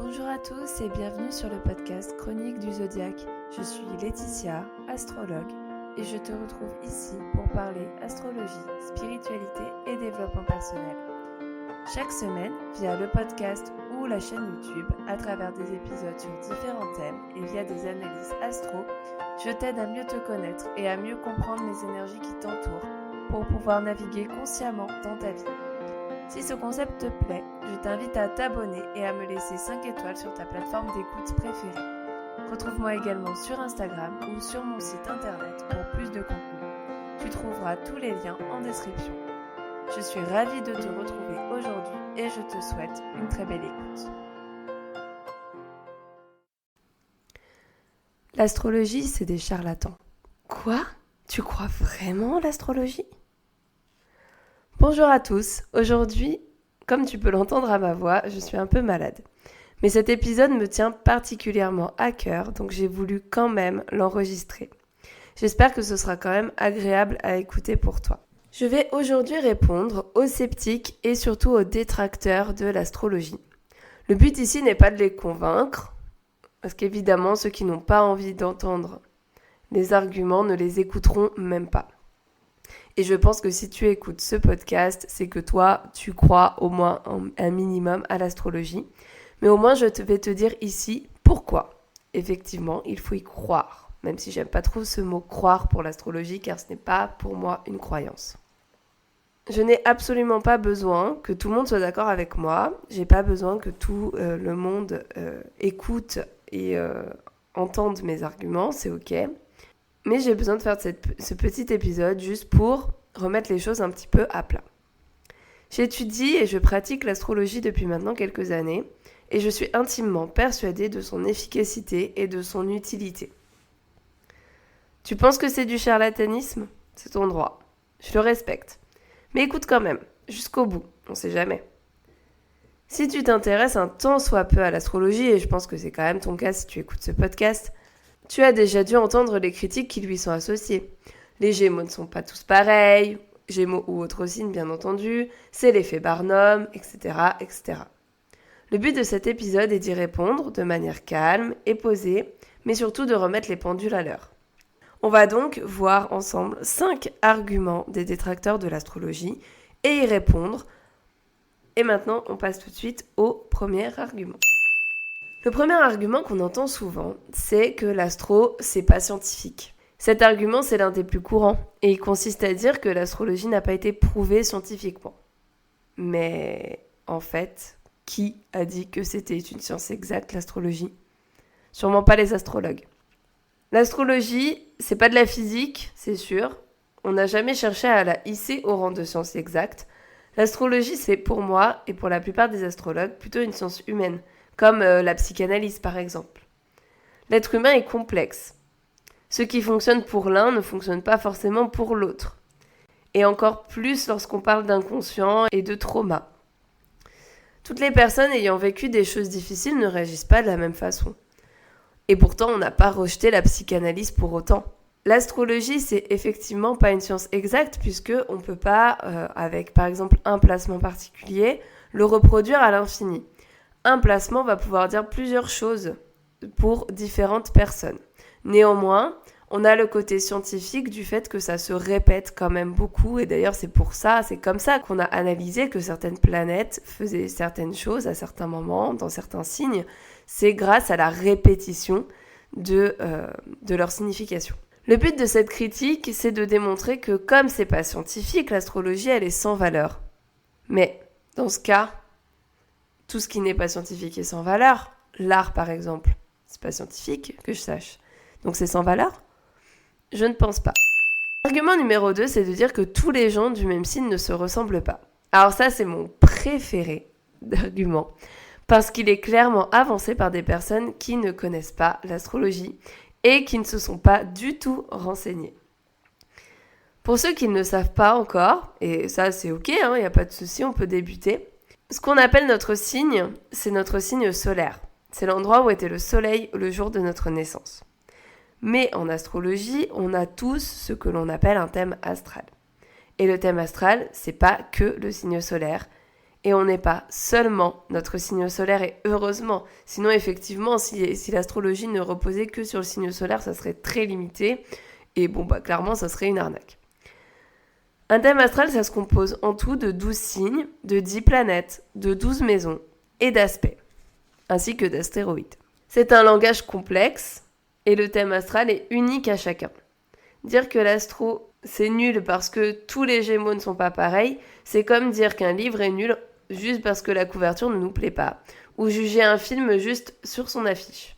Bonjour à tous et bienvenue sur le podcast Chronique du Zodiaque. Je suis Laetitia, astrologue, et je te retrouve ici pour parler astrologie, spiritualité et développement personnel. Chaque semaine, via le podcast ou la chaîne YouTube, à travers des épisodes sur différents thèmes et via des analyses astro, je t'aide à mieux te connaître et à mieux comprendre les énergies qui t'entourent pour pouvoir naviguer consciemment dans ta vie. Si ce concept te plaît, je t'invite à t'abonner et à me laisser 5 étoiles sur ta plateforme d'écoute préférée. Retrouve-moi également sur Instagram ou sur mon site internet pour plus de contenu. Tu trouveras tous les liens en description. Je suis ravie de te retrouver aujourd'hui et je te souhaite une très belle écoute. L'astrologie, c'est des charlatans. Quoi ? Tu crois vraiment en l'astrologie ? Bonjour à tous, aujourd'hui, comme tu peux l'entendre à ma voix, je suis un peu malade. Mais cet épisode me tient particulièrement à cœur, donc j'ai voulu quand même l'enregistrer. J'espère que ce sera quand même agréable à écouter pour toi. Je vais aujourd'hui répondre aux sceptiques et surtout aux détracteurs de l'astrologie. Le but ici n'est pas de les convaincre, parce qu'évidemment ceux qui n'ont pas envie d'entendre les arguments ne les écouteront même pas. Et je pense que si tu écoutes ce podcast, c'est que toi, tu crois au moins un minimum à l'astrologie. Mais au moins, je vais te dire ici pourquoi. Effectivement, il faut y croire. Même si j'aime pas trop ce mot croire pour l'astrologie, car ce n'est pas pour moi une croyance. Je n'ai absolument pas besoin que tout le monde soit d'accord avec moi. J'ai pas besoin que tout le monde écoute et entende mes arguments, c'est ok. Mais j'ai besoin de faire ce petit épisode juste pour remettre les choses un petit peu à plat. J'étudie et je pratique l'astrologie depuis maintenant quelques années et je suis intimement persuadée de son efficacité et de son utilité. Tu penses que c'est du charlatanisme ? C'est ton droit. Je le respecte. Mais écoute quand même, jusqu'au bout, on sait jamais. Si tu t'intéresses un tant soit peu à l'astrologie, et je pense que c'est quand même ton cas si tu écoutes ce podcast, tu as déjà dû entendre les critiques qui lui sont associées. Les Gémeaux ne sont pas tous pareils, Gémeaux ou autres signes bien entendu, c'est l'effet Barnum, etc., etc. Le but de cet épisode est d'y répondre de manière calme et posée, mais surtout de remettre les pendules à l'heure. On va donc voir ensemble 5 arguments des détracteurs de l'astrologie et y répondre. Et maintenant, on passe tout de suite au premier argument. Le premier argument qu'on entend souvent, c'est que l'astro, c'est pas scientifique. Cet argument, c'est l'un des plus courants, et il consiste à dire que l'astrologie n'a pas été prouvée scientifiquement. Mais en fait, qui a dit que c'était une science exacte, l'astrologie ? Sûrement pas les astrologues. L'astrologie, c'est pas de la physique, c'est sûr. On n'a jamais cherché à la hisser au rang de science exacte. L'astrologie, c'est pour moi, et pour la plupart des astrologues, plutôt une science humaine, comme la psychanalyse par exemple. L'être humain est complexe. Ce qui fonctionne pour l'un ne fonctionne pas forcément pour l'autre. Et encore plus lorsqu'on parle d'inconscient et de trauma. Toutes les personnes ayant vécu des choses difficiles ne réagissent pas de la même façon. Et pourtant, on n'a pas rejeté la psychanalyse pour autant. L'astrologie, c'est effectivement pas une science exacte puisque on peut pas, avec par exemple un placement particulier, le reproduire à l'infini. Un placement va pouvoir dire plusieurs choses pour différentes personnes. Néanmoins, on a le côté scientifique du fait que ça se répète quand même beaucoup et d'ailleurs c'est comme ça qu'on a analysé que certaines planètes faisaient certaines choses à certains moments, dans certains signes. C'est grâce à la répétition de leur signification. Le but de cette critique, c'est de démontrer que comme c'est pas scientifique, l'astrologie elle est sans valeur. Mais dans ce cas, tout ce qui n'est pas scientifique est sans valeur. L'art, par exemple, c'est pas scientifique, que je sache. Donc c'est sans valeur ? Je ne pense pas. Argument numéro 2, c'est de dire que tous les gens du même signe ne se ressemblent pas. Alors ça, c'est mon préféré d'argument, parce qu'il est clairement avancé par des personnes qui ne connaissent pas l'astrologie et qui ne se sont pas du tout renseignées. Pour ceux qui ne le savent pas encore, et ça c'est ok, il n'y a pas de souci, on peut débuter. Ce qu'on appelle notre signe, c'est notre signe solaire. C'est l'endroit où était le soleil le jour de notre naissance. Mais en astrologie, on a tous ce que l'on appelle un thème astral. Et le thème astral, c'est pas que le signe solaire. Et on n'est pas seulement notre signe solaire, et heureusement. Sinon, effectivement, si l'astrologie ne reposait que sur le signe solaire, ça serait très limité. Et clairement, ça serait une arnaque. Un thème astral, ça se compose en tout de 12 signes, de 10 planètes, de 12 maisons et d'aspects, ainsi que d'astéroïdes. C'est un langage complexe, et le thème astral est unique à chacun. Dire que l'astro, c'est nul parce que tous les Gémeaux ne sont pas pareils, c'est comme dire qu'un livre est nul juste parce que la couverture ne nous plaît pas, ou juger un film juste sur son affiche.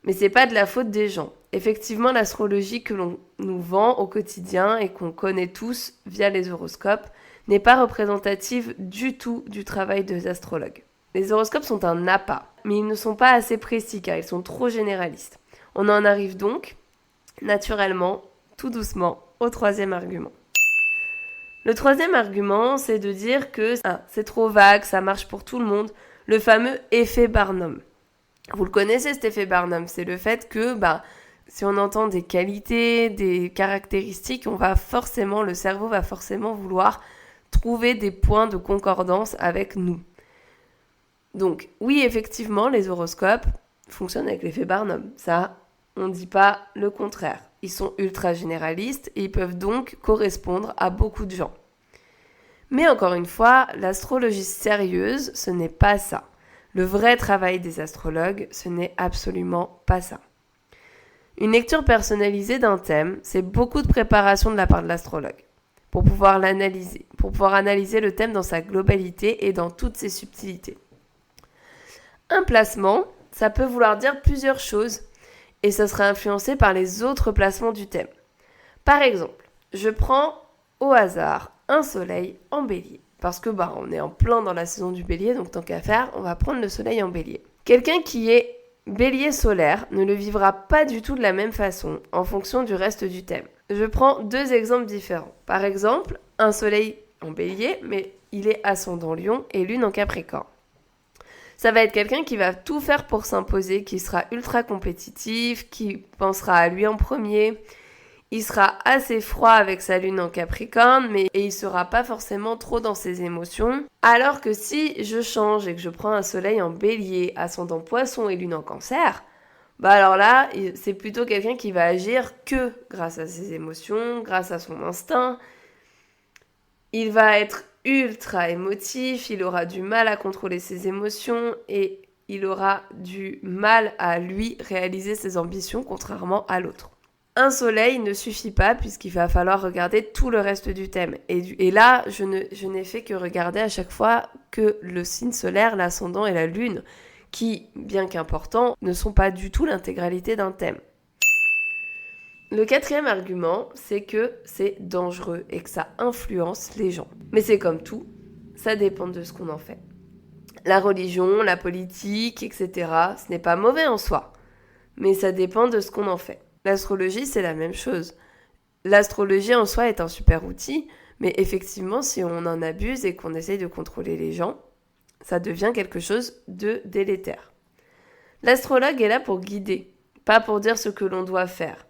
Mais c'est pas de la faute des gens. Effectivement, l'astrologie que l'on nous vend au quotidien et qu'on connaît tous via les horoscopes n'est pas représentative du tout du travail des astrologues. Les horoscopes sont un appât, mais ils ne sont pas assez précis car ils sont trop généralistes. On en arrive donc, naturellement, tout doucement, au troisième argument. Le troisième argument, c'est de dire que c'est trop vague, ça marche pour tout le monde, le fameux effet Barnum. Vous le connaissez cet effet Barnum, c'est le fait que si on entend des qualités, des caractéristiques, le cerveau va forcément vouloir trouver des points de concordance avec nous. Donc oui, effectivement, les horoscopes fonctionnent avec l'effet Barnum. Ça, on ne dit pas le contraire. Ils sont ultra généralistes et ils peuvent donc correspondre à beaucoup de gens. Mais encore une fois, l'astrologie sérieuse, ce n'est pas ça. Le vrai travail des astrologues, ce n'est absolument pas ça. Une lecture personnalisée d'un thème, c'est beaucoup de préparation de la part de l'astrologue pour pouvoir analyser le thème dans sa globalité et dans toutes ses subtilités. Un placement, ça peut vouloir dire plusieurs choses et ça sera influencé par les autres placements du thème. Par exemple, je prends au hasard un soleil en bélier. Parce que on est en plein dans la saison du bélier, donc tant qu'à faire, on va prendre le soleil en bélier. Quelqu'un qui est bélier solaire ne le vivra pas du tout de la même façon en fonction du reste du thème. Je prends 2 exemples différents. Par exemple, un soleil en bélier, mais il est ascendant lion et lune en capricorne. Ça va être quelqu'un qui va tout faire pour s'imposer, qui sera ultra compétitif, qui pensera à lui en premier. Il sera assez froid avec sa lune en Capricorne, mais il sera pas forcément trop dans ses émotions. Alors que si je change et que je prends un soleil en bélier, ascendant poisson et lune en cancer, alors là, c'est plutôt quelqu'un qui va agir que grâce à ses émotions, grâce à son instinct. Il va être ultra émotif, il aura du mal à contrôler ses émotions et il aura du mal à lui réaliser ses ambitions contrairement à l'autre. Un soleil ne suffit pas puisqu'il va falloir regarder tout le reste du thème. Et là, je n'ai fait que regarder à chaque fois que le signe solaire, l'ascendant et la lune, qui, bien qu'importants, ne sont pas du tout l'intégralité d'un thème. Le 4e argument, c'est que c'est dangereux et que ça influence les gens. Mais c'est comme tout, ça dépend de ce qu'on en fait. La religion, la politique, etc., ce n'est pas mauvais en soi, mais ça dépend de ce qu'on en fait. L'astrologie, c'est la même chose. L'astrologie en soi est un super outil, mais effectivement, si on en abuse et qu'on essaye de contrôler les gens, ça devient quelque chose de délétère. L'astrologue est là pour guider, pas pour dire ce que l'on doit faire.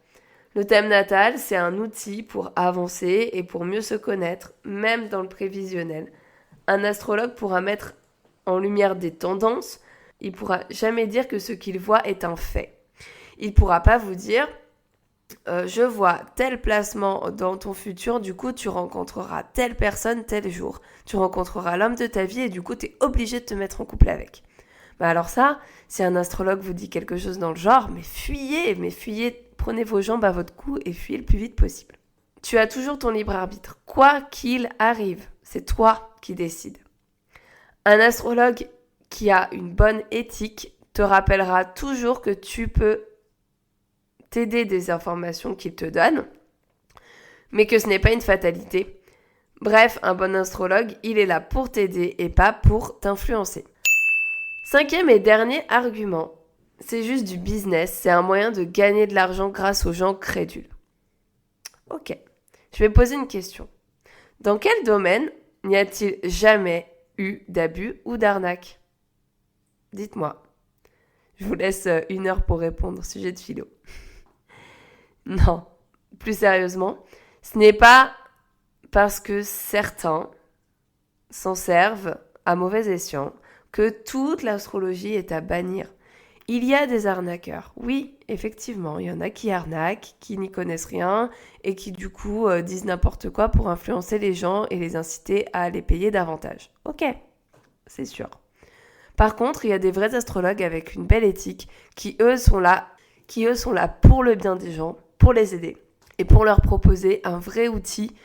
Le thème natal, c'est un outil pour avancer et pour mieux se connaître, même dans le prévisionnel. Un astrologue pourra mettre en lumière des tendances, il pourra jamais dire que ce qu'il voit est un fait. Il pourra pas vous dire je vois tel placement dans ton futur, du coup tu rencontreras telle personne tel jour. Tu rencontreras l'homme de ta vie et du coup tu es obligé de te mettre en couple avec. Alors ça, si un astrologue vous dit quelque chose dans le genre, mais fuyez, prenez vos jambes à votre cou et fuyez le plus vite possible. Tu as toujours ton libre arbitre. Quoi qu'il arrive, c'est toi qui décides. Un astrologue qui a une bonne éthique te rappellera toujours que tu peux t'aider des informations qu'il te donne, mais que ce n'est pas une fatalité. Bref, un bon astrologue, il est là pour t'aider et pas pour t'influencer. 5e et dernier argument, c'est juste du business, c'est un moyen de gagner de l'argent grâce aux gens crédules. Ok, je vais poser une question. Dans quel domaine n'y a-t-il jamais eu d'abus ou d'arnaque ? Dites-moi. Je vous laisse 1 heure pour répondre, sujet de philo. Non, plus sérieusement, ce n'est pas parce que certains s'en servent à mauvais escient que toute l'astrologie est à bannir. Il y a des arnaqueurs. Oui, effectivement, il y en a qui arnaquent, qui n'y connaissent rien et qui du coup disent n'importe quoi pour influencer les gens et les inciter à les payer davantage. Ok, c'est sûr. Par contre, il y a des vrais astrologues avec une belle éthique qui eux sont là pour le bien des gens, pour les aider et pour leur proposer un vrai outil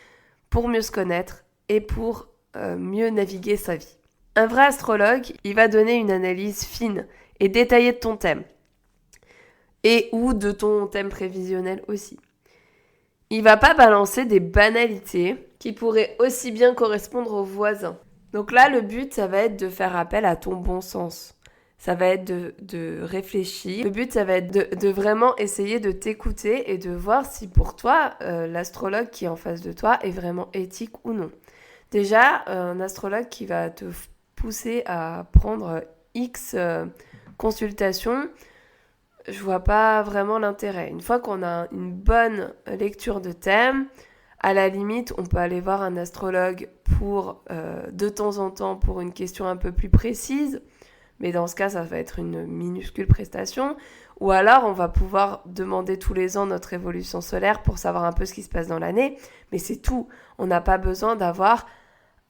pour mieux se connaître et pour mieux naviguer sa vie. Un vrai astrologue, il va donner une analyse fine et détaillée de ton thème et ou de ton thème prévisionnel aussi. Il va pas balancer des banalités qui pourraient aussi bien correspondre aux voisins. Donc là, le but, ça va être de faire appel à ton bon sens. Ça va être de réfléchir. Le but, ça va être de vraiment essayer de t'écouter et de voir si pour toi, l'astrologue qui est en face de toi est vraiment éthique ou non. Déjà, un astrologue qui va te pousser à prendre X consultations, je vois pas vraiment l'intérêt. Une fois qu'on a une bonne lecture de thème, à la limite, on peut aller voir un astrologue pour, de temps en temps, pour une question un peu plus précise. Mais dans ce cas, ça va être une minuscule prestation. Ou alors, on va pouvoir demander tous les ans notre évolution solaire pour savoir un peu ce qui se passe dans l'année. Mais c'est tout. On n'a pas besoin d'avoir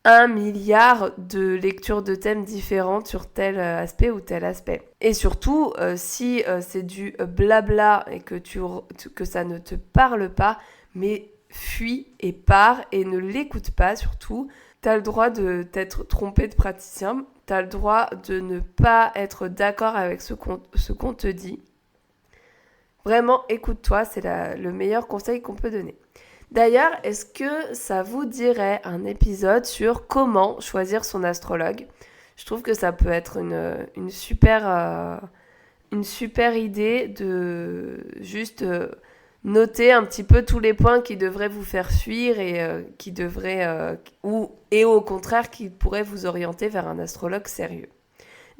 1 milliard de lectures de thèmes différentes sur tel aspect ou tel aspect. Et surtout, si c'est du blabla et que ça ne te parle pas, mais fuis et pars et ne l'écoute pas surtout. T'as le droit de t'être trompé de praticien, t'as le droit de ne pas être d'accord avec ce qu'on te dit. Vraiment, écoute-toi, c'est le meilleur conseil qu'on peut donner. D'ailleurs, est-ce que ça vous dirait un épisode sur comment choisir son astrologue ? Je trouve que ça peut être une super idée de juste noter un petit peu tous les points qui devraient vous faire fuir et qui devraient et au contraire qui pourraient vous orienter vers un astrologue sérieux.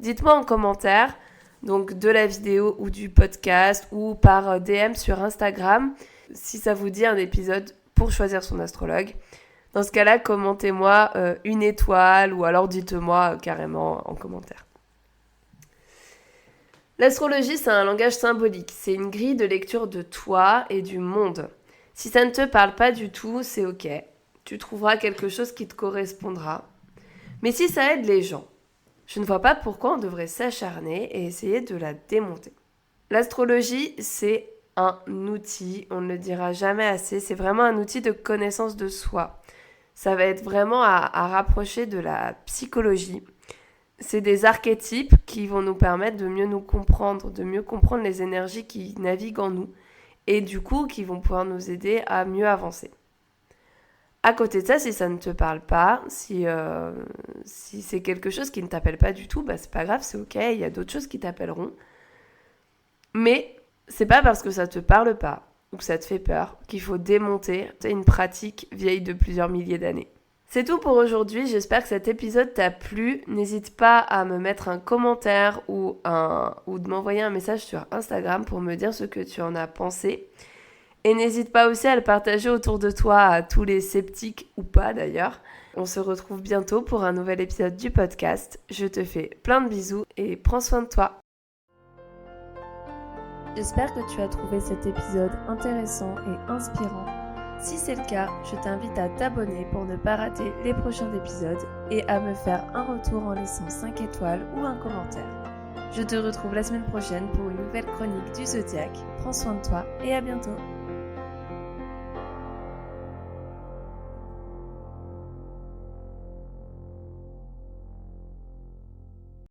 Dites-moi en commentaire, donc de la vidéo ou du podcast ou par DM sur Instagram, si ça vous dit un épisode pour choisir son astrologue. Dans ce cas-là, commentez-moi 1 étoile ou alors dites-moi carrément en commentaire. L'astrologie, c'est un langage symbolique. C'est une grille de lecture de toi et du monde. Si ça ne te parle pas du tout, c'est ok. Tu trouveras quelque chose qui te correspondra. Mais si ça aide les gens, je ne vois pas pourquoi on devrait s'acharner et essayer de la démonter. L'astrologie, c'est un outil, on ne le dira jamais assez, c'est vraiment un outil de connaissance de soi. Ça va être vraiment à rapprocher de la psychologie. C'est des archétypes qui vont nous permettre de mieux nous comprendre, de mieux comprendre les énergies qui naviguent en nous et du coup qui vont pouvoir nous aider à mieux avancer. À côté de ça, si ça ne te parle pas, si c'est quelque chose qui ne t'appelle pas du tout, bah c'est pas grave, c'est ok, il y a d'autres choses qui t'appelleront. Mais c'est pas parce que ça te parle pas ou que ça te fait peur qu'il faut démonter une pratique vieille de plusieurs milliers d'années. C'est tout pour aujourd'hui, j'espère que cet épisode t'a plu. N'hésite pas à me mettre un commentaire ou de m'envoyer un message sur Instagram pour me dire ce que tu en as pensé. Et n'hésite pas aussi à le partager autour de toi à tous les sceptiques ou pas d'ailleurs. On se retrouve bientôt pour un nouvel épisode du podcast. Je te fais plein de bisous et prends soin de toi. J'espère que tu as trouvé cet épisode intéressant et inspirant. Si c'est le cas, je t'invite à t'abonner pour ne pas rater les prochains épisodes et à me faire un retour en laissant 5 étoiles ou un commentaire. Je te retrouve la semaine prochaine pour une nouvelle chronique du Zodiaque. Prends soin de toi et à bientôt.